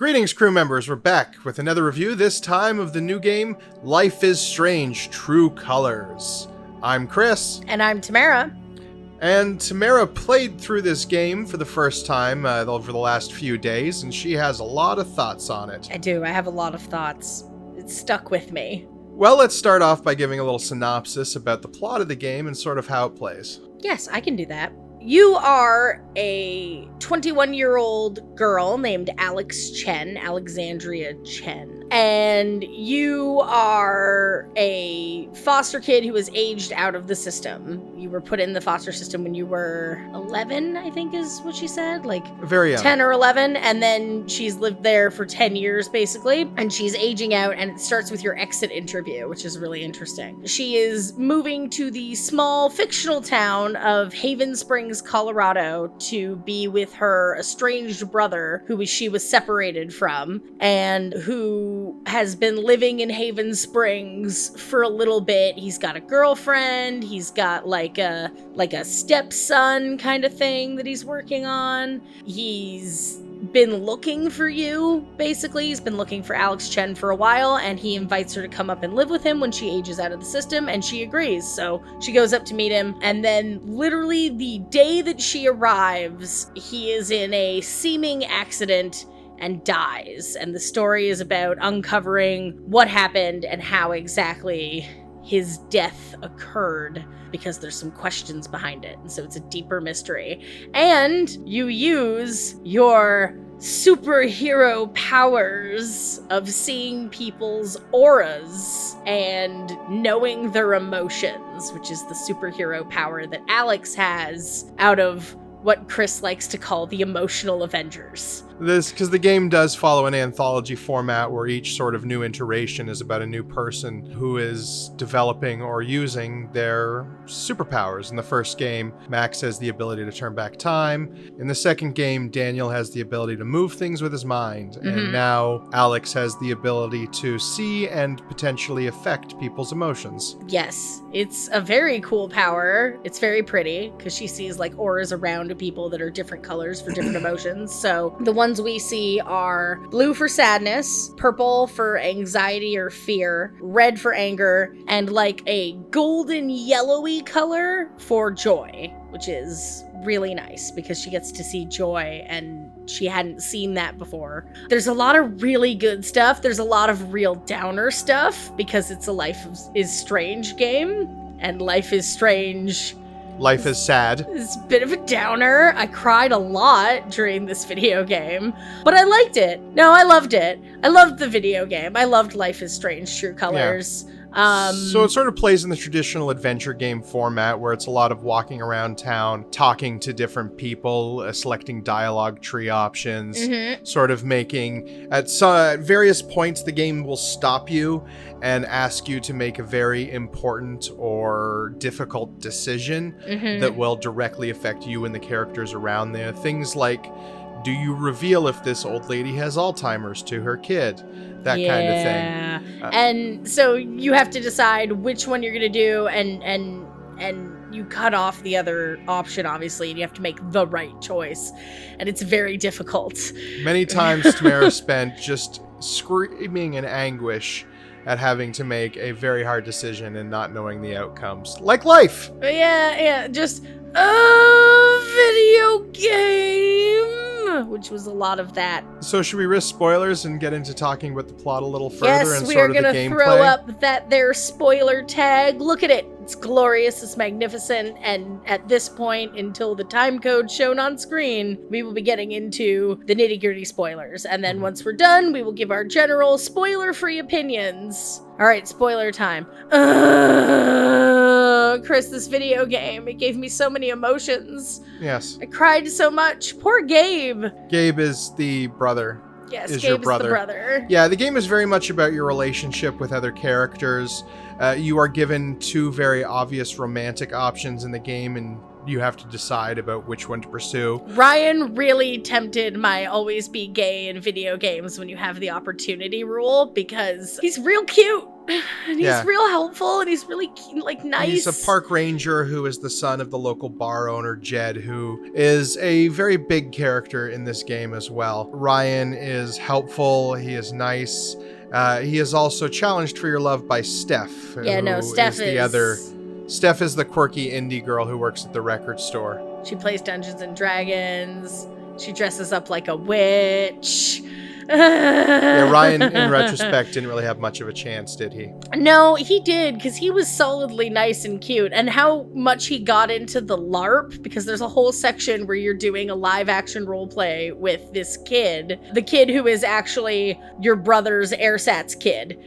Greetings, crew members. We're back with another review, this time of the new game, Life is Strange: True Colors. I'm Chris. And I'm Tamara. And Tamara played through this game for the first time over the last few days, and she has a lot of thoughts on it. I do. I have a lot of thoughts. It's stuck with me. Well, let's start off by giving a little synopsis about the plot of the game and sort of how it plays. Yes, I can do that. You are a 21-year-old girl named Alexandria Chen. And you are a foster kid who was aged out of the system. You were put in the foster system when you were 11, I think is what she said. Like very young. 10 or 11. And then she's lived there for 10 years, basically. And she's aging out, and it starts with your exit interview, which is really interesting. She is moving to the small fictional town of Haven Springs, Colorado, to be with her estranged brother, who she was separated from, and who has been living in Haven Springs for a little bit. He's got a girlfriend, he's got like a stepson kind of thing that he's working on. He's been looking for you, basically. He's been looking for Alex Chen for a while, and he invites her to come up and live with him when she ages out of the system, and she agrees. So she goes up to meet him, and then literally the day that she arrives, he is in a seeming accident and dies. And the story is about uncovering what happened and how exactly his death occurred, because there's some questions behind it. And so it's a deeper mystery. And you use your superhero powers of seeing people's auras and knowing their emotions, which is the superhero power that Alex has out of what Chris likes to call the emotional Avengers. Because the game does follow an anthology format where each sort of new iteration is about a new person who is developing or using their superpowers. In the first game, Max has the ability to turn back time. In the second game, Daniel has the ability to move things with his mind. Mm-hmm. And now Alex has the ability to see and potentially affect people's emotions. Yes, it's a very cool power. It's very pretty because she sees like auras around people that are different colors for different emotions. So the ones we see are blue for sadness, purple for anxiety or fear, red for anger, and like a golden yellowy color for joy, which is really nice because she gets to see joy and she hadn't seen that before. There's a lot of really good stuff. There's a lot of real downer stuff because it's a Life is Strange game, and Life is Strange. Life is sad. It's a bit of a downer. I cried a lot during this video game, but I liked it. No, I loved it. I loved the video game. I loved Life is Strange: True Colors. Yeah. So it sort of plays in the traditional adventure game format where it's a lot of walking around town, talking to different people, selecting dialogue tree options, sort of making, at various points the game will stop you and ask you to make a very important or difficult decision that will directly affect you and the characters around there. Things like, do you reveal if this old lady has Alzheimer's to her kid? That kind of thing. And so you have to decide which one you're going to do, and you cut off the other option, obviously, and you have to make the right choice. And it's very difficult. Many times Tamara spent just screaming in anguish at having to make a very hard decision and not knowing the outcomes. Like life! Yeah, just a video game! Which was a lot of that. So should we risk spoilers and get into talking about the plot a little further and sort of the gameplay? Yes, we are going to throw up that there spoiler tag. Look at it. It's glorious. It's magnificent. And at this point, until the time code shown on screen, we will be getting into the nitty-gritty spoilers. And then once we're done, we will give our general spoiler-free opinions. All right, spoiler time. Chris, this video game, it gave me so many emotions. Yes. I cried so much. Poor Gabe. Gabe is the brother. Yes, Gabe is the brother. Yeah, the game is very much about your relationship with other characters. You are given two very obvious romantic options in the game, and you have to decide about which one to pursue. Ryan really tempted my always be gay in video games when you have the opportunity rule, because he's real cute. And he's real helpful, and he's really, like, nice. He's a park ranger who is the son of the local bar owner, Jed, who is a very big character in this game as well. Ryan is helpful. He is nice. He is also challenged for your love by Steph. Steph is the quirky indie girl who works at the record store. She plays Dungeons and Dragons. She dresses up like a witch. Ryan, in retrospect, didn't really have much of a chance, did he? No, he did, because he was solidly nice and cute. And how much he got into the LARP, because there's a whole section where you're doing a live action role play with this kid. The kid who is actually your brother's AirSats kid,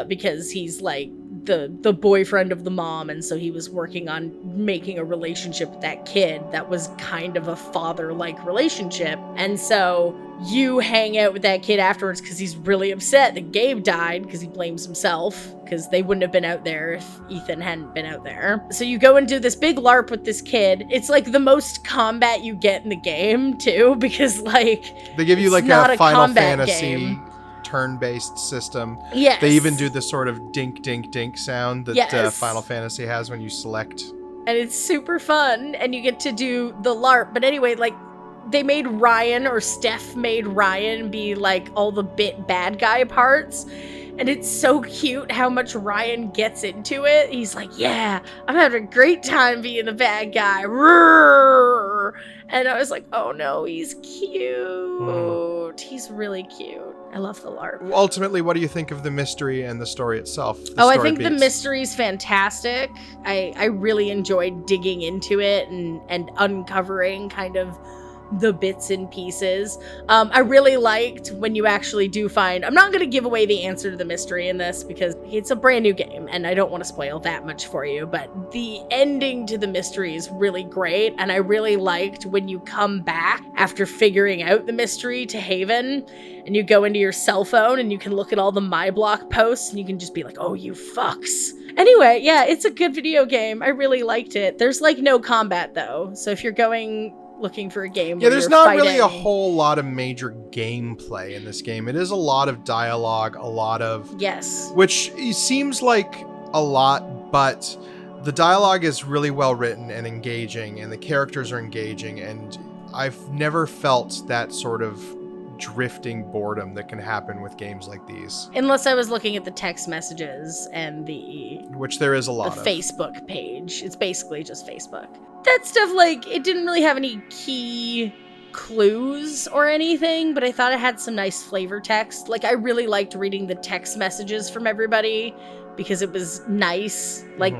because he's like the boyfriend of the mom, and so he was working on making a relationship with that kid that was kind of a father-like relationship. And so you hang out with that kid afterwards because he's really upset that Gabe died, because he blames himself, because they wouldn't have been out there if Ethan hadn't been out there. So you go and do this big LARP with this kid. It's like the most combat you get in the game too, because like they give you like a Final Fantasy turn-based system. Yes. They even do the sort of dink dink dink sound that Final Fantasy has when you select. And it's super fun, and you get to do the LARP. But anyway, like, they made Ryan, or Steph made Ryan, be like all the bad guy parts. And it's so cute how much Ryan gets into it. He's like, yeah, I'm having a great time being the bad guy. Roar! And I was like, oh no, he's cute. He's really cute. I love the LARP. Ultimately, what do you think of the mystery and the story itself? I think the mystery's fantastic. I really enjoyed digging into it and uncovering kind of the bits and pieces. I really liked when you actually do find, I'm not going to give away the answer to the mystery in this because it's a brand new game and I don't want to spoil that much for you, but the ending to the mystery is really great. And I really liked when you come back after figuring out the mystery to Haven and you go into your cell phone and you can look at all the MyBlock posts and you can just be like, oh, you fucks. Anyway, yeah, it's a good video game. I really liked it. There's like no combat though. So if you're looking for a game there's not really a whole lot of major gameplay in this game. It is a lot of dialogue, a lot of which seems like a lot, but the dialogue is really well written and engaging, and the characters are engaging, and I've never felt that sort of drifting boredom that can happen with games like these. Unless I was looking at the text messages and which there is a lot the of. Facebook page. It's basically just Facebook. That stuff, like, it didn't really have any key clues or anything, but I thought it had some nice flavor text. Like, I really liked reading the text messages from everybody because it was nice. Like,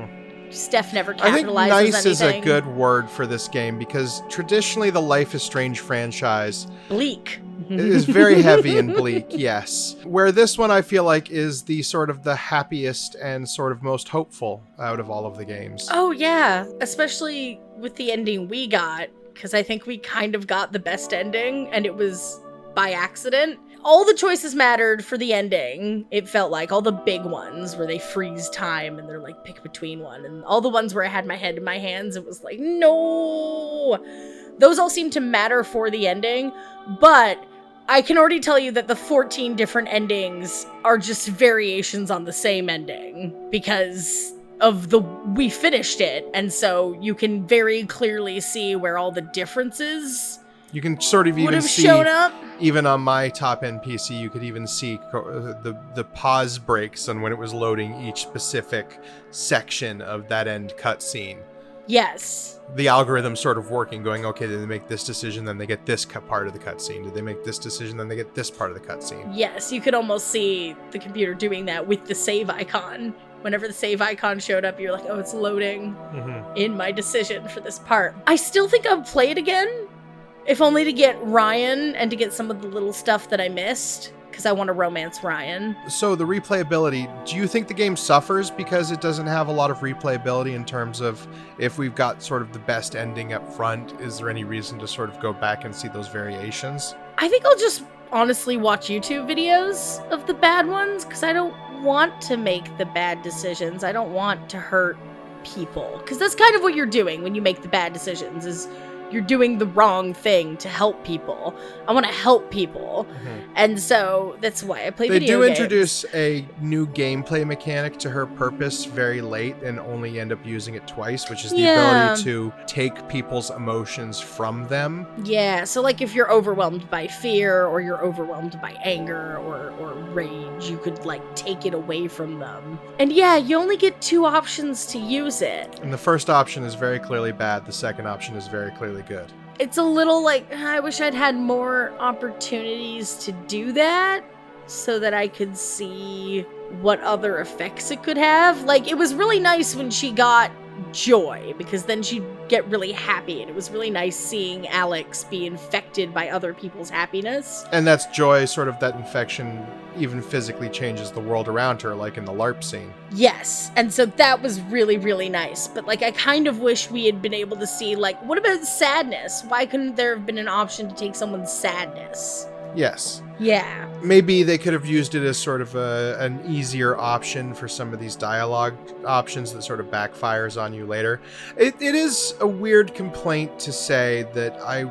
Steph never capitalizes anything. I think nice is a good word for this game because traditionally the Life is Strange franchise bleak. is very heavy and bleak, yes. Where this one I feel like is the sort of the happiest and sort of most hopeful out of all of the games. Oh yeah, especially with the ending we got, because I think we kind of got the best ending and it was by accident. All the choices mattered for the ending. It felt like all the big ones where they freeze time and they're like pick between one, and all the ones where I had my head in my hands, it was like, no. Those all seemed to matter for the ending, but I can already tell you that the 14 different endings are just variations on the same ending because of we finished it, and so you can very clearly see where all the differences you can sort of even see shown up. Even on my top end PC, you could even see the pause breaks on when it was loading each specific section of that end cutscene. Yes. The algorithm sort of working, going, okay, did they make this decision, then they get this part of the cutscene. Did they make this decision, then they get this part of the cutscene. Yes, you could almost see the computer doing that with the save icon. Whenever the save icon showed up, you're like, oh, it's loading in my decision for this part. I still think I'll play it again, if only to get Ryan and to get some of the little stuff that I missed, because I want to romance Ryan. So the replayability, do you think the game suffers because it doesn't have a lot of replayability in terms of if we've got sort of the best ending up front, is there any reason to sort of go back and see those variations? I think I'll just honestly watch YouTube videos of the bad ones, because I don't want to make the bad decisions. I don't want to hurt people, because that's kind of what you're doing when you make the bad decisions, is you're doing the wrong thing to help people. I want to help people. And so that's why I play video games. They do introduce a new gameplay mechanic to her purpose very late and only end up using it twice, which is the ability to take people's emotions from them. Yeah, so like if you're overwhelmed by fear or you're overwhelmed by anger or rage, you could like take it away from them. And yeah, you only get 2 options to use it. And the first option is very clearly bad. The second option is very clearly good. It's a little like, I wish I'd had more opportunities to do that so that I could see what other effects it could have. Like, it was really nice when she got joy, because then she'd get really happy, and it was really nice seeing Alex be infected by other people's happiness. And that's joy, sort of that infection even physically changes the world around her, like in the LARP scene. Yes, and so that was really, really nice. But like, I kind of wish we had been able to see, like, what about sadness? Why couldn't there have been an option to take someone's sadness? Yes. Yeah. Maybe they could have used it as sort of an easier option for some of these dialogue options that sort of backfires on you later. It is a weird complaint to say that I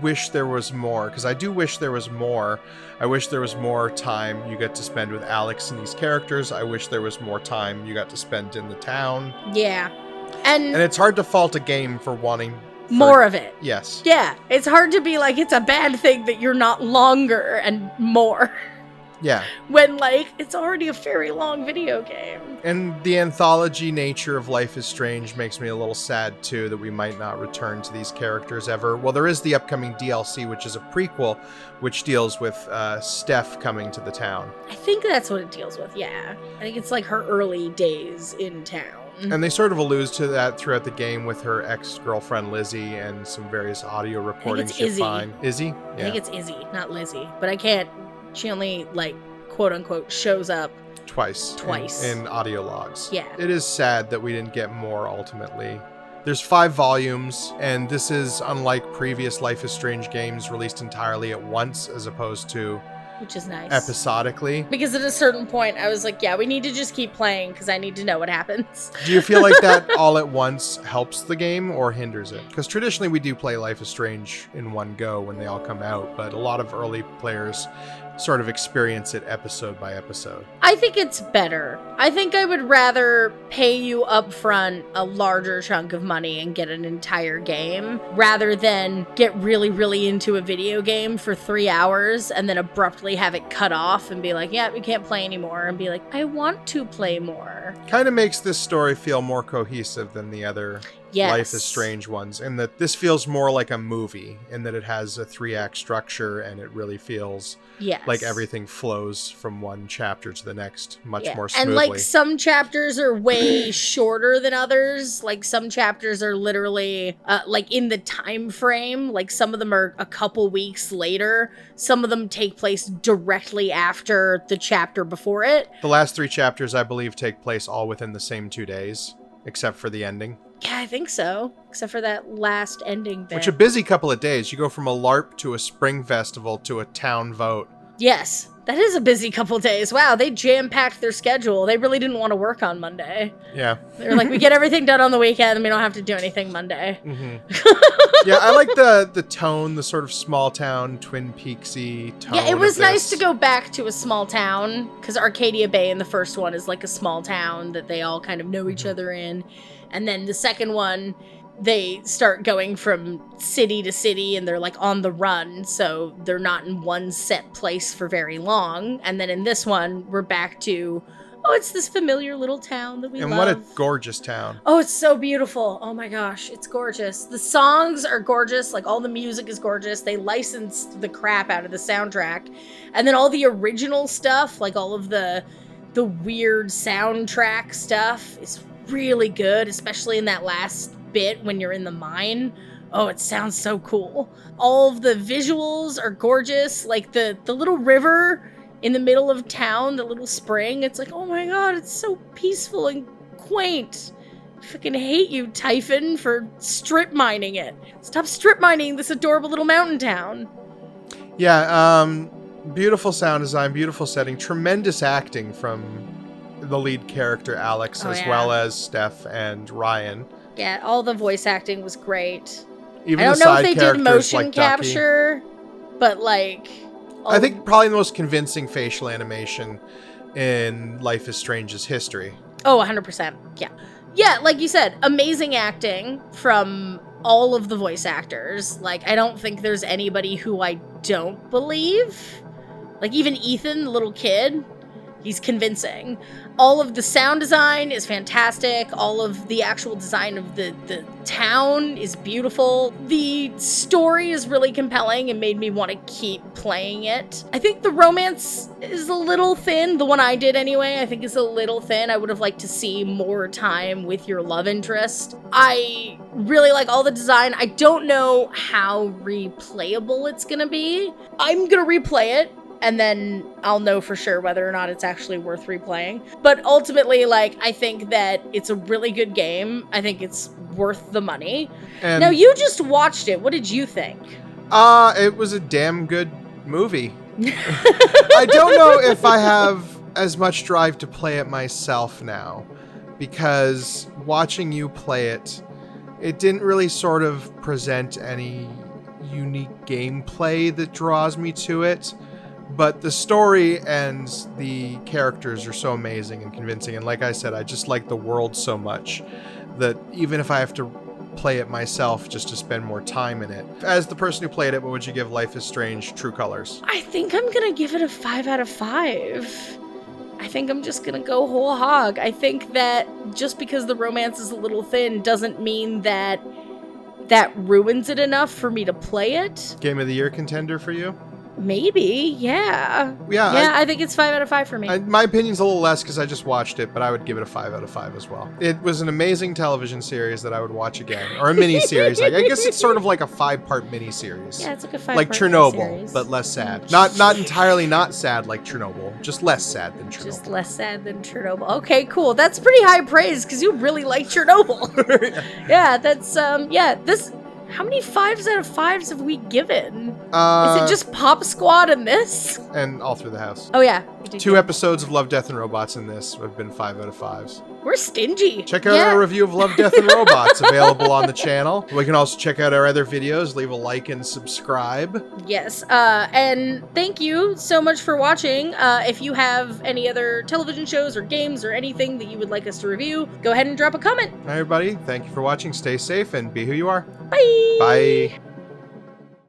wish there was more, because I do wish there was more. I wish there was more time you get to spend with Alex and these characters. I wish there was more time you got to spend in the town. Yeah. And it's hard to fault a game for wanting more of it. Yes. Yeah. It's hard to be like, it's a bad thing that you're not longer and more. Yeah. When, like, it's already a very long video game. And the anthology nature of Life is Strange makes me a little sad, too, that we might not return to these characters ever. Well, there is the upcoming DLC, which is a prequel, which deals with Steph coming to the town. I think that's what it deals with, yeah. I think it's like her early days in town. And they sort of allude to that throughout the game with her ex-girlfriend Lizzie and some various audio recordings you find. Izzy? Yeah. I think it's Izzy, not Lizzie. But I can't... She only, like, quote-unquote, shows up twice in audio logs. Yeah. It is sad that we didn't get more, ultimately. There's 5 volumes, and this is unlike previous Life is Strange games released entirely at once, as opposed to... Which is nice. Episodically. Because at a certain point, I was like, yeah, we need to just keep playing, because I need to know what happens. Do you feel like that all at once helps the game or hinders it? Because traditionally we do play Life is Strange in one go when they all come out, but a lot of early players sort of experience it episode by episode. I think it's better. I think I would rather pay you up front a larger chunk of money and get an entire game, rather than get really, really into a video game for 3 hours and then abruptly have it cut off and be like, yeah, we can't play anymore, and be like, I want to play more. Kind of makes this story feel more cohesive than the other Life is Strange ones, in that this feels more like a movie, in that it has a 3-act structure and it really feels like everything flows from one chapter to the next much more smoothly. And like some chapters are way shorter than others. Like some chapters are literally like in the time frame. Like some of them are a couple weeks later. Some of them take place directly after the chapter before it. The last 3 chapters, I believe, take place all within the same 2 days, except for the ending. Yeah, I think so. Except for that last ending bit. Which a busy couple of days. You go from a LARP to a spring festival to a town vote. Yes, that is a busy couple days. Wow, they jam-packed their schedule. They really didn't want to work on Monday. Yeah. They were like, we get everything done on the weekend and we don't have to do anything Monday. Mm-hmm. Yeah, I like the tone, the sort of small town, Twin Peaksy tone. Yeah, it was nice to go back to a small town, because Arcadia Bay in the first one is like a small town that they all kind of know each other in. And then the second one, they start going from city to city and they're like on the run, so they're not in one set place for very long. And then in this one, we're back to, oh, it's this familiar little town that we love. And what a gorgeous town. Oh, it's so beautiful. Oh my gosh, it's gorgeous. The songs are gorgeous, like all the music is gorgeous. They licensed the crap out of the soundtrack. And then all the original stuff, like all of the weird soundtrack stuff is really good, especially in that last bit when you're in the mine. Oh, it sounds so cool. All of the visuals are gorgeous, like the little river in the middle of town, the little spring. It's like, oh my god, it's so peaceful and quaint. I fucking hate you, Typhon, for strip mining it. Stop strip mining this adorable little mountain town. Yeah, beautiful sound design, beautiful setting, tremendous acting from the lead character Alex, well as Steph and Ryan. Yeah, all the voice acting was great. Even I don't the know if side they did characters motion like Ducky. capture, but like... I think probably the most convincing facial animation in Life is Strange's history. Oh, 100%. Yeah. Yeah, like you said, amazing acting from all of the voice actors. Like, I don't think there's anybody who I don't believe. Like, even Ethan, the little kid, he's convincing. All of the sound design is fantastic. All of the actual design of the town is beautiful. The story is really compelling and made me want to keep playing it. I think the romance is a little thin. The one I did anyway, I think is a little thin. I would have liked to see more time with your love interest. I really like all the design. I don't know how replayable it's gonna be. I'm gonna replay it, and then I'll know for sure whether or not it's actually worth replaying. But ultimately, like, I think that it's a really good game. I think it's worth the money. And now, you just watched it. What did you think? It was a damn good movie. I don't know if I have as much drive to play it myself now, because watching you play it, it didn't really sort of present any unique gameplay that draws me to it. But the story and the characters are so amazing and convincing. And like I said, I just like the world so much that even if I have to play it myself just to spend more time in it. As the person who played it, what would you give Life is Strange True Colors? I think I'm going to give it a 5 out of 5. I think I'm just going to go whole hog. I think that just because the romance is a little thin doesn't mean that that ruins it enough for me to play it. Game of the Year contender for you? Maybe, yeah. Yeah, I think it's 5 out of 5 for me. My opinion's a little less because I just watched it, but I would give it a 5 out of 5 as well. It was an amazing television series that I would watch again, or a mini-series. Like, I guess it's sort of like a 5-part mini-series. Yeah, it's like a 5-part like Chernobyl, mini-series. but less sad. Not entirely not sad like Chernobyl, just less sad than Chernobyl. Just less sad than Chernobyl. Okay, cool. That's pretty high praise because you really like Chernobyl. Yeah, that's this. How many 5s out of 5s have we given? Is it just Pop Squad and this? And All Through the House. Oh yeah. 2 episodes of Love, Death, and Robots in this have been 5 out of 5s. We're stingy. Check out our review of Love, Death, and Robots available on the channel. We can also check out our other videos. Leave a like and subscribe. Yes. And thank you so much for watching. If you have any other television shows or games or anything that you would like us to review, go ahead and drop a comment. Hi, everybody. Thank you for watching. Stay safe and be who you are. Bye. Bye.